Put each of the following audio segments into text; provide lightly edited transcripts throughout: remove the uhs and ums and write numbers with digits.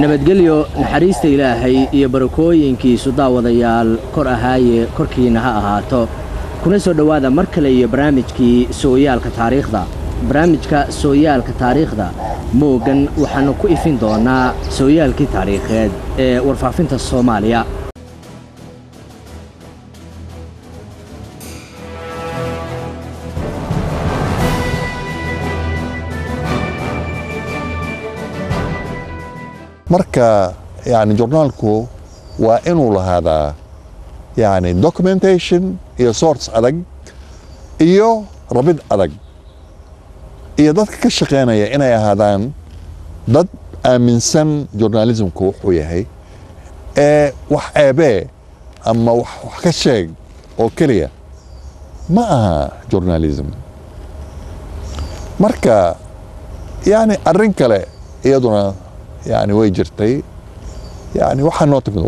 nabadgelyo naxariista ilaahay iyo barakooyinkiisu daawadayaal kor ahaaye korkiina ha ahaato kuna soo dhowaada mar kale iyo barnaamijkii sooyaalka taariikhda barnaamijka sooyaalka taariikhda moogan waxaanu ku ifin doonaa sooyaalkii taariikheed ee warfaafinta Soomaaliya marka يعني جورنالكو وإنه لهذا يعني documentation iyo source adag iyo rabid adag iyo dadka ka shaqeynaya inay ahaadaan dad aaminsan journalismku wuxuu yahay ee wax eebe ama wax ka sheeg oo kaliya ma aha journalism marka يعني arrin kale iyaduna يعني way jirtay يعني waxaa noo timid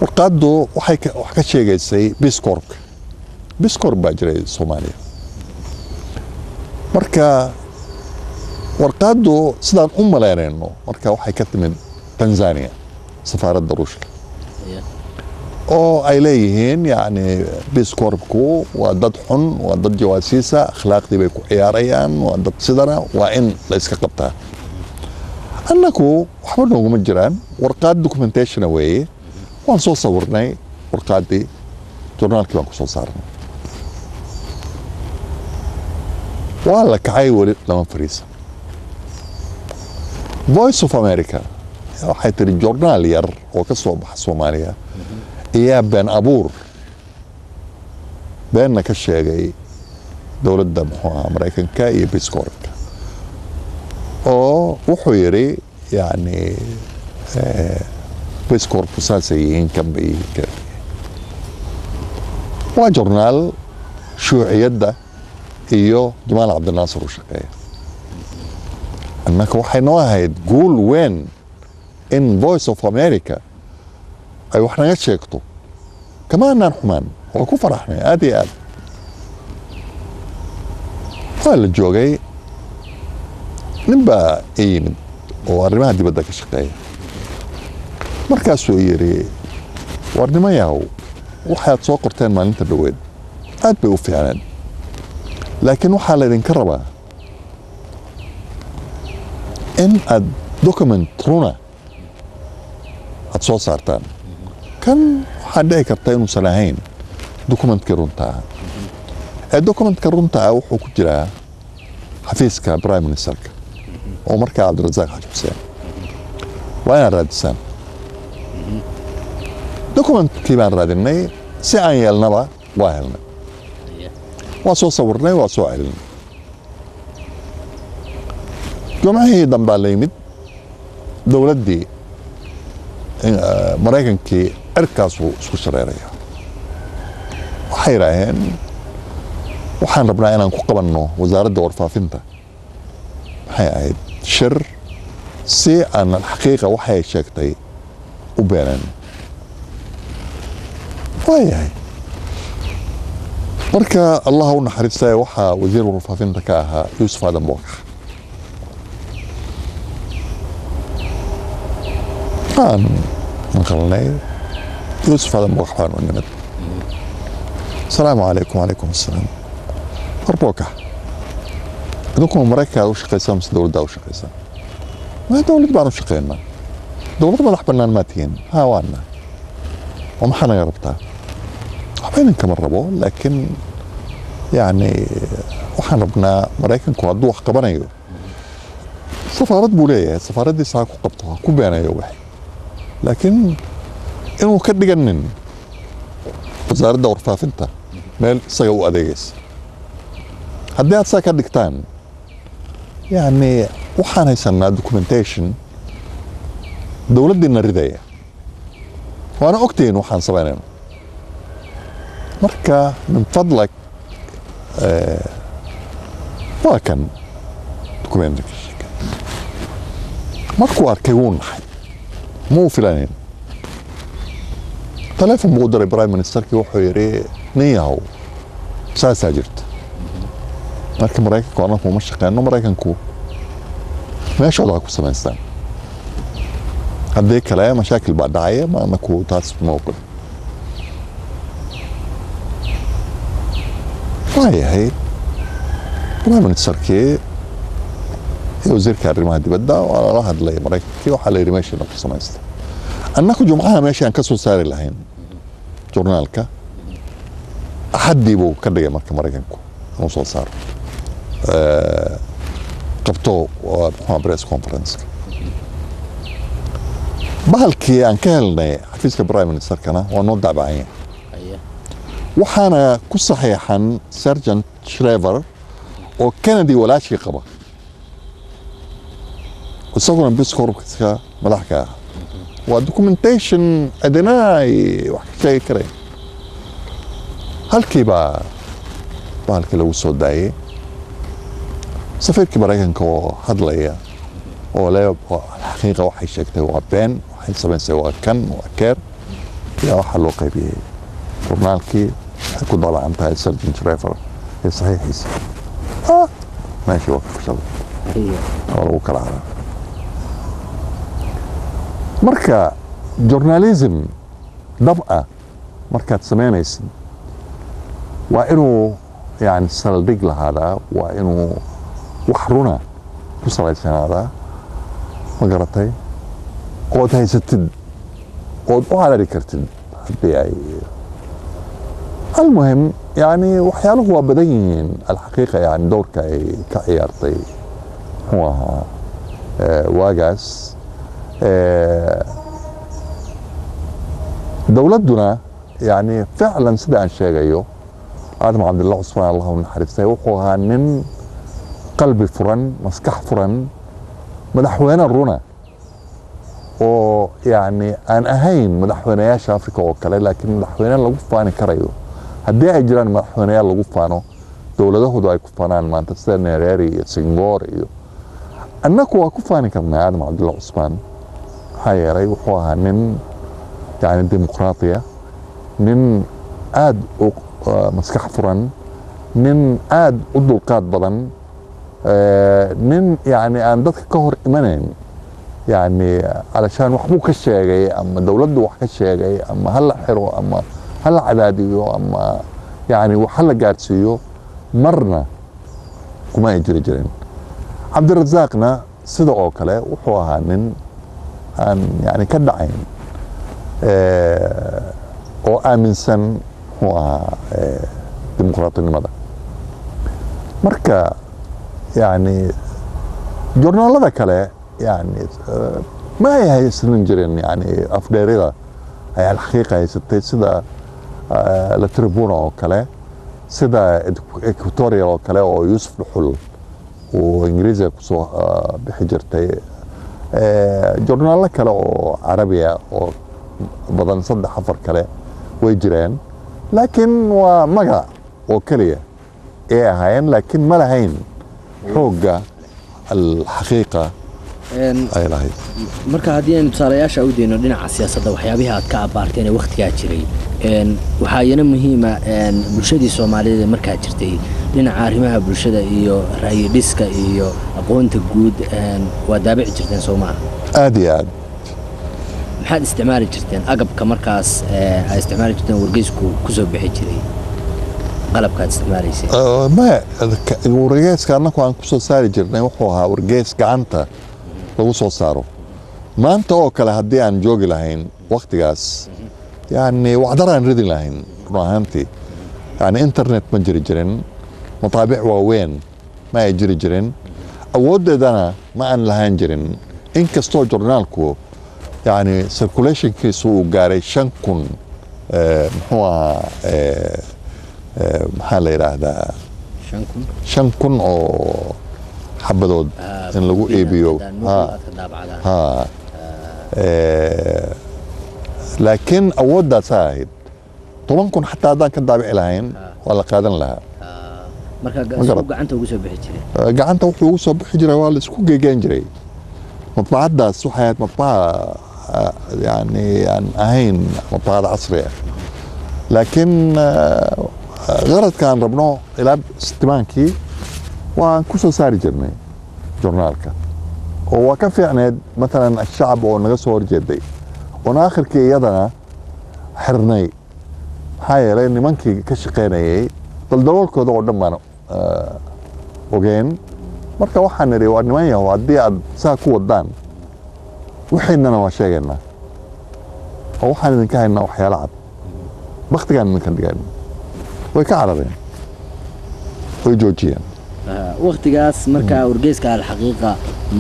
warqaaddu waxay ka sheegaysay biskoorb baa jiray Soomaaliya marka warqaaddu sidaan u maleynayno marka waxay ka timid Tanzania safaaradda Ruushka oo ay leeyihiin يعني biskoorku waa dad xun waa dad jawaasiisa akhlaaqdii bay ku ciyaarayaan waa dad sidana waa in la iska qabtaa annagu waxba nooguma jiraan warqaad documentation weeye waan soo sawirnay warqaaddii journaalkii baan ku soo saarnay waa la kacay weli lama fariisan Voice of America waxay tiri journaal yar oo ka soo baxa Soomaaliya ayaa been abuur beenna ka sheegay dowladda Mareykanka iyo biskoorka oo wuxuu yiri يعني biskoorku saasayeen kan bay waa journaal shuuciyadda iyo Jamaal Cabdinaasir u shaqeeya annaka waxay noo ahayd guul weyn in Voice of America ay wax naga sheegto kamaanaan xumaan oo ku faraxnay aad iyo aad waa la joogay ninbaa yimid oo arrimaha dibadda ka shaqeeya markaasuu yiri warnimayaw waxaad soo qorteen maalinta dhaweed aad bay u fiicnaan laakiin waxaa laydinka rabaa in aad document runa aad soo saartaan kan waxaa dhici karta inuusan ahayn documentkii runta ah ee documentka runta ah wuxuu ku jiraa xafiiska prime ministerka oo markaa Cabdirasaaq Xaaji Xuseen waa inaad raadisaan documentkii baan raadinay si aan yeelnaba waa helnay waa soo sawirnay waa soo celinay jumcihii dambaa la yimid dowladdii Mareykankii erkaasuu isku shareeraya waxay yidhaaheen waxaan rabnaa inaan ku qabanno wasaaradda warfaafinta waxay ahayd shir si aan xaqiiqa waxay sheegtay u beenan waayahay marka allah u naxariistay waxaa wasiir warfaafinta ka ahaa Yuusuf Aadan Boogax aan maqalnay Yuusuf Aadan Boogax baan u nimid السلام عليكم وعليكم السلام أربوكا إنكم مريكا وشقيسان مس دولة وشقيسان ما دولة بانو شقينا دولة ما لحبنا ماتين ها وانا وما حنا يربطها حبين نكمربو لكن يعني وحنا ربنا مريكا نكون عدو حقبنا يو سفارة بولية سفارة دي ساكو قبطها كوبانا يو وحي لكن إنه كد جنن wasaaradda warfaafinta meel isaga u adeegaysa haddii aad saa ka dhigtaan yani waxaan haysanaa documentation dowladdiina ridaya waana ogtihiin waxaan samaynayno marka min fadlak waa kan documentation markuu arkay wuu naxay muu filanin تلفون بودر برايم منستركي وحو يري نياهو ساسا جرت marka Mareykanku ana kuma shaqeeyno Mareykanku meeshooda ha ku samaystaan haddii kale mashaakil baa dhacaya ma anaku taas mowqif waayahay prime ministerkii iyo wasiirka arrimaha dibadda waa lala hadlay maraykankii waxaa la yidhi meeshiina ku samaysta annaku jumcaha meeshaan ka soo saari lahayn jurnaalka axaddii buu ka dhigay marka maraykanku inuu soo saaro qabto muxuu press conference bahalkii aan ka helnay xafiiska prime ministerkana waa noo daabacan yahay waxaana ku saxiixan sergeant shrever oo kennedy walaashii qaba isaguna biskorpska madaxka ah waa documentation adinaa ay wax ka sheegi karayn halkii baa bahalkii lagu soo daayay safiirkii maraykanka oo hadlaya oo le xaqiiqa waxay sheegtay waa been waxay samaysay waa kan waa keer yaa waxaa loo qaybiyey jurnaalkii waxay ku dalacan tahay sergeant shrever ee saxiixiisa meeshii waa ka fashaday oo lagu kala haraa marka journalism dhab ah markaad samaynaysid waa inuu yani saldhig lahaadaa waa inuu wax runa ku salaysanaadaa ma garatay ood haysatid ood u carari kartid haddii ay almuhim yani waxyaaluhu waa badan yihiin alxaqiiqa yani dowrka ay ka ciyaartay muxuu ahaa waagaas dowladduna yani ficlan sida aan sheegayo aadam cabdillah cusmaan allah u naxariistay wuxuu ahaa nin qalbi furan maskax furan madaxweyne runa oo yani aan ahayn madaxweynayaasha africa oo kale laakiin madaxweyne lagu faani karayo haddii ay jiraan madaxweyneyaal lagu faano dowladahoodu ay ku faanaan maanta sida nereeri iyo singapore iyo annaku waa ku faani karnaa aadam cabdillah cusmaan maxaa yeelay wuxuu ahaa nin yani dimuqraatiya nin aad u maskax furan nin aad u dulqaad badan nin yani aan dadka ka hor imanayn yani alashaan waxbuu ka sheegay ama dowladdu wax ka sheegay ama hala xiro ama hala cadaadiyo ama yani wax hala gaadhsiiyo marna kuma ay jiri jirin cabdirasaaqna sida oo kale wuxuu ahaa nin aan yani ka dhacayn oo aaminsan muxuu ahaa dimuqraatinimada marka yani journaalada kale yani ma ay haysanin jirin yani afdheerida ay alxaqiiqa haysatay sida la tribuna oo kale sida equatorial oo kale oo yuusuf dhuxul oo ingiriisiga kusoo bixi jirtay journaallo kale oo carabiya oo badan 3-4 kale way jireen laakiin waa magac oo keliya ee ahaayeen laakiin ma lahayn xoogga alxaqiiqa ay lahayd marka haddii aynu tusaalayaasha u deyno dhinaca siyaasadda waxyaabihii aad ka abaarteen ee wakhtigaa jiray waxaa iyana muhiima bulshadii soomaaliyeed ee markaa jirtay dhinaca arrimaha bulshada iyo ra'yi dhiska iyo aqoonta guud waa daabici jirteen soo maaha aad iyo aad maxaad isticmaali jirteen agabka markaas ay isticmaali jirteen wargeysku ku soo bixi jiray qalabkaad isticmaalaysay wargeyska annagu aan ku soo saari jirnay wuxuu ahaa wargeys gacanta lagu soo saaro maanta oo kale haddii aan joogi lahayn waktigaas yani wacdaraan ridi lahayn run ahaantii yani internet ma jiri jirin mataabic waaweyn ma ay jiri jirin awooddeedana ma aan lahaan jirin inkastoo jornaalku yani circulationkiisu uu gaaray 5,000 muxuu ahaa maxaa la yidhaahdaa 5,000 oo xabadood in lagu iibiyo laakiin awooddaasaa ahayd 10,000 xataa haddaan ka daabici lahayn waa la qaadan lahaa gacanta wuxuu ugu soo bixi jiray waa la isku geegaan jiray madbacaddaas waxay ahayd madbaca yani aan ahayn madbacad casri ah laakiin qaradkaan rabno ilaa 60 waan ku soo saari jirnay journaalka وكفي يعني مثلا الشعب ونغسو horjeeday wana akhirkii iyadana xirnay maxaa yeelay nimankii ka shaqeynayay daldaloolkooda oo dhan baan ogeen marka waxaan nidhi waa niman yahow haddii aad saa ku wadaan wixiinana waa sheegaynaa oo waxaan idinka haynaa waxyaalo cad baktigaan idinka dhigan way ka carareen way joojiyeen waqtigaas markaa wargeyska alxaqiiqa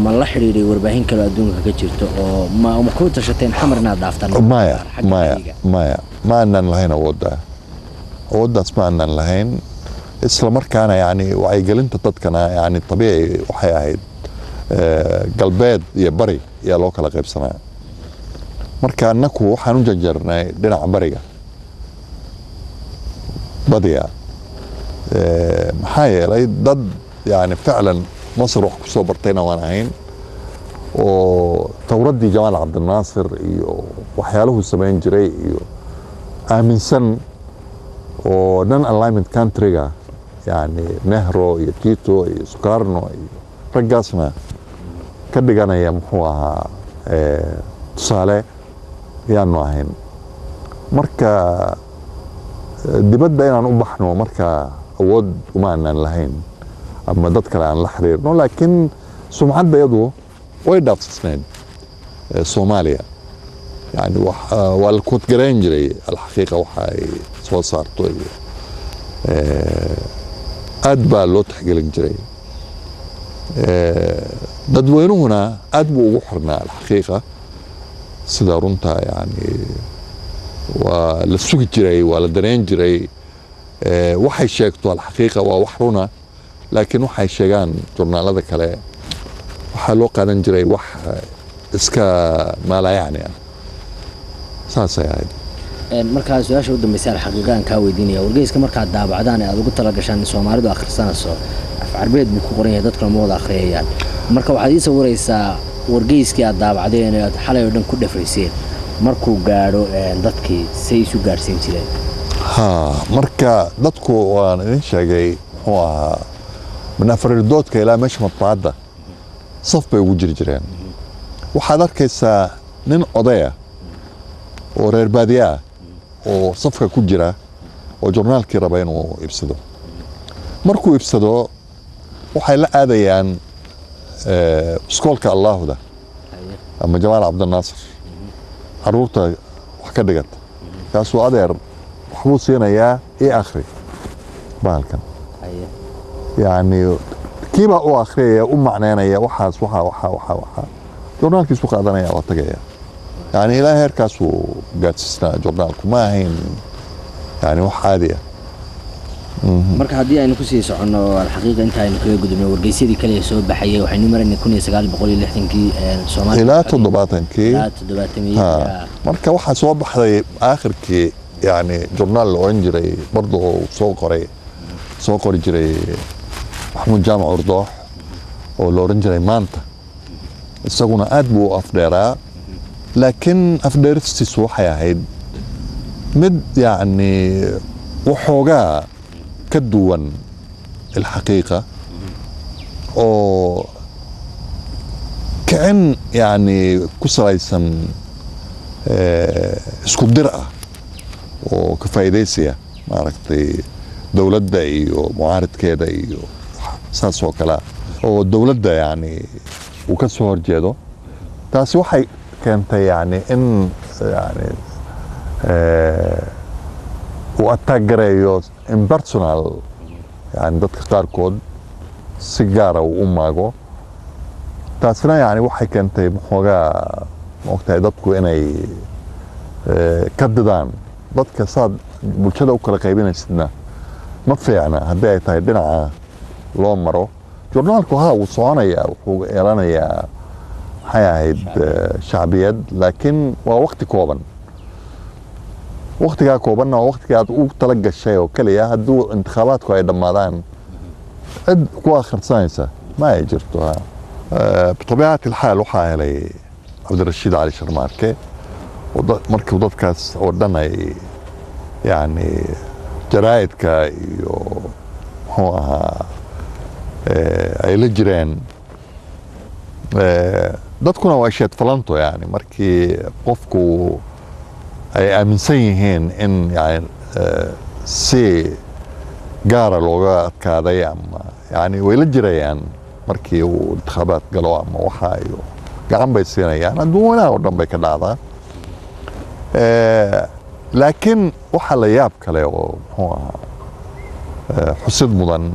ma la xiriiray warbaahin kale adduunka ka jirto oo ma ku tashateen xamar inaad dhaaftaan maya ma aanan lahayn awooddaas ma aanan lahayn isla markaana yani wacyigelinta dadkana yani tabiici waxay ahayd galbeed iyo bari ayaa loo kala qaybsanaa marka annaku waxaan u janjarnay dhinaca bariga badiya maxaa yeelay dad yani ficlan masar wax ku soo bartayna waan ahayn oo tawraddii jamaal cabdinaasir iyo waxyaaluhu samayn jiray iyo aaminsan oo non alignment countryga yani nehro iyo tito iyo sukarno iyo raggaasna ka dhiganaya muxuu ahaa tusaale yaanu ahayn marka dibadda inaan u baxno marka awood uma aanan lahayn ama dad kale aan la xiriirno laakiin sumcadda iyadu way dhaafsisnayd soomaaliya yani waa la koodgarayn jiray alxaqiiqa waxa ay soo saarto iyo aad baa loo taxgelin jiray dadweynuhuna aad buu ugu xirnaa alxaqiiqa sida runta yani waa la sugi jiray waa la dareen jiray waxay sheegto alxaqiiqa waa wax runa laakiin waxay sheegaan jurnaalada kale waxaa loo qaadan jiray wax iska maalayacni ah saasay ahayd markaa su-aasha u dambaysa alxaqiiqa aan kaa weydiinaya wargeyska markaad daabacdaan ee aad ugu tala gashaan soomaalidu akhrisanayso af carbeed buu ku qoran yahay dadkuna ma wada akhriyayaan marka waxaad ii sawiraysaa wargeyskii aad daabacdeen ee aad xalay oo dhan ku dhafayseen markuu gaadho dadkii say isu gaadhsiin jireen marka dadku waan idin sheegay muxuu ahaa min afaridoodka ilaa meesha matbaacadda saf bay ugu jiri jireen waxaad arkaysaa nin odaya oo reer baadiye ah oo safka ku jira oo jurnaalkii raba inuu iibsado markuu iibsado waxay la aadayaan iskoolka allaahuda ama jamaal cabdinaasir caruurta wax ka dhigata kaasuu adeer waxbuu siinayaa ii akhri bahalkan yani kiibaa u akhriyaya u macneynaya waxaas waxa jurnaalkiisu qaadanaya waa tagaya yani ilaa heerkaasuu gaadsiisnaa jurnaalku ma ahayn yani wax caadi ah marka haddii aynu kusii soconno alxaqiiqa inta aynu kaga gudubno wargeysyadii kale soo baxayay waxaynu maraynay 1960kii Soomaaliya ilaa 70kii marka waxaa soo baxday aakhirkii yani jurnaal la oran jiray bardo soo qori jiray maxamuud jaamac urdoox oo la oran jiray maanta isaguna aad buu afdheeraa laakiin afdheeristiisu waxay ahayd mid yani waxoogaa ka duwan الحقيقة oo kicin yani ku salaysan isku dir ah oo ka faa'iideysiya maaragtay dawladda iyo mucaaradkeeda iyo saas oo kale oo dawladda yani uu ka soo horjeedo taasi waxay keentay yani in yani uu attaagareeyo impersonal yani dadka qaarkood si gaara uu u maago taasina yani waxay keentay maxoogaa maogtahay dadku inay ka didaan dadka saad bulshada u kala qaybinaysidna ma fiicna haddii ay tahay dhinaca loo maro jurnaalku wuu soconayaa wuxuu yeelanayaa maxay ahayd shacbiyad laakiin waa waqti kooban waqtigaa koobanna waa waqtiga aad u tala gashay oo keliya hadduu intikhabaadku ay dhammaadaan cid ku akhrisanaysa ma ay jirto بطبيعة الحال waxaa helay cabdirashiid cali sharmaarke markii dadkaas oo dhan ay yani jaraa'idka iyo muxuu ahaa ay la jireen dadkuna waa sheed falanto yani markii qofku ay aaminsan yihiin in yani si gaara looga adkaaday ama yani way la jirayaan markii uu intikhabaad galo ama waxa iyo gacan bay siinayaan adduunyada oo dhan bay ka dhacdaa laakiin waxa la yaab kale oo muxuu ahaa xusid mudan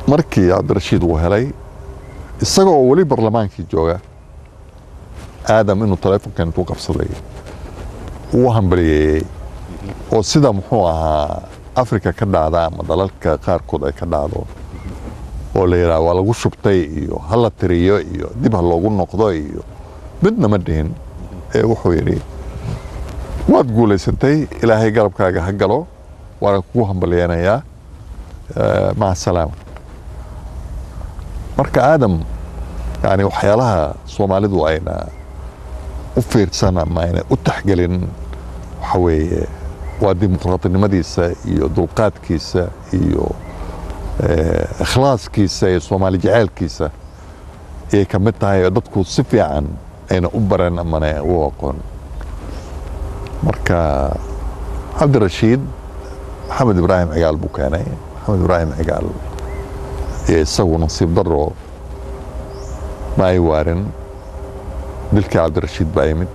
markii cabdirashiid uu helay isaga oo weli barlamaankii jooga aadam inuu taleefonka intuu qabsaday uu hambalyeeyey oo sida muxuu ahaa afrika ka dhacda ama dalalka qaarkood ay ka dhacdo oo la yidhaha waa lagu shubtay iyo hala tiriyo iyo dib ha loogu noqdo iyo midna ma dhihin wuxuu yidhi waad guulaysatay ilaahay garabkaaga ha galo waana kugu hambalyeynayaa maca salaama marka aadam yani waxyaalaha soomaalidu ayna u fiirsan ama ayna u taxgelin waxa weeye waa dimuqraadinimadiisa iyo dulqaadkiisa iyo ikhlaaskiisa iyo soomaali jaceylkiisa ayay ka mid tahay oo dadku si fiican ayna u baran amana u aqoon marka cabdirashiid maxamed ibraahim cigaal buu keenay maxamed ibraahim cigaal iyo isagu nasiib daro ma ay waarin dilkii cabdirashiid baa yimid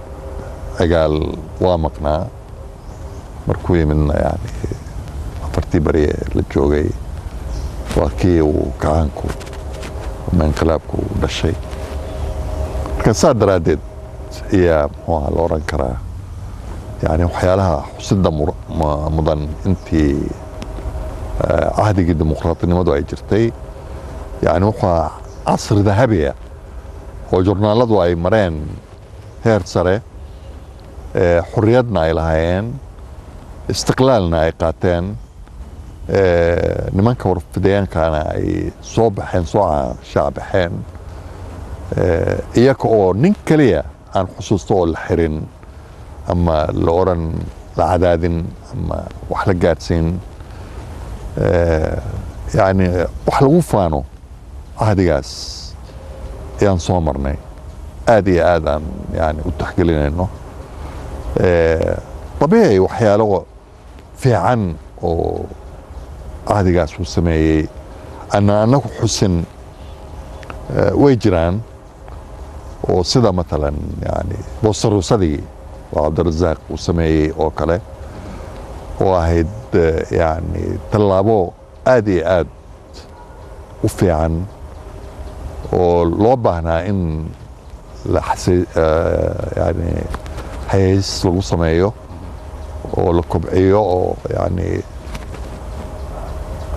cigaal waa maqnaa markuu yimidna yani afartii bari la joogay waa kii uu gacaanku ama inqilaabku u dhashay marka saa daraaddeed ayaa muxuu ahaa la oran karaa yani waxyaalaha xusida mudan intii cahdigii dimuqraadinimadu ay jirtay yani wuxuu casri dahabiya oo jurnaaladu ay mareen heer sare xurriyadna ay lahaayeen istiqlaalna ay qaateen nimanka warfidayaankana ay soo baxeen soo shaabaxeen iyaga oo nin keliya aan xusuusto oo la xirin ama la oran la cadaadin ama wax la gaadhsiin yani wax lagu faano cahdigaas ayaan soo marnay aad iyo aad aan yani u taxgelinayno طبيعي waxyaalo fiican oo cahdigaas uu sameeyey anagu xusin way jiraan oo sida matalan yani boosaruusadii oo cabdirasaaq uu sameeyey oo kale oo ahayd yani tallaabo aad iyo aad u fiican oo loo baahnaa in yani hays lagu sameeyo oo la kobciyo oo yani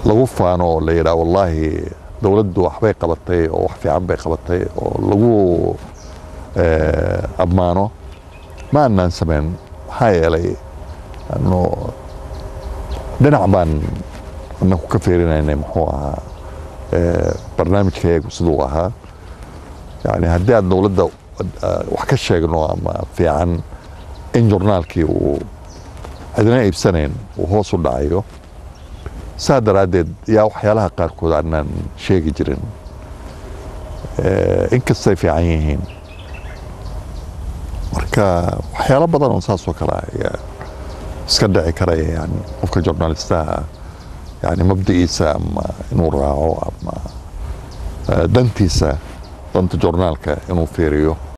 lagu faano oo la yidhaha wallahi dowladdu waxbay qabatay oo wax fiican bay qabatay oo lagu ammaano ma annaan samayn maxaa yeelay ano dhinac baan anaku ka fiirinaynay muxuu ahaa barnaamijkayagu siduu ahaa yani haddii aad dowladda wax ka sheegno ama fiican in jurnaalkii uu cidna iibsanayn uu hoos u dhacayo saa daraaddeed yaa waxyaalaha qaarkood aanaan sheegi jirin inkastay fiican yihiin marka waxyaalo badan oo saas oo kale ayaa iska dhici karaya yani qofka journalistaha yani mabdiciisa ama inuu raaco ama dantiisa danta journaalka inuu fiiriyo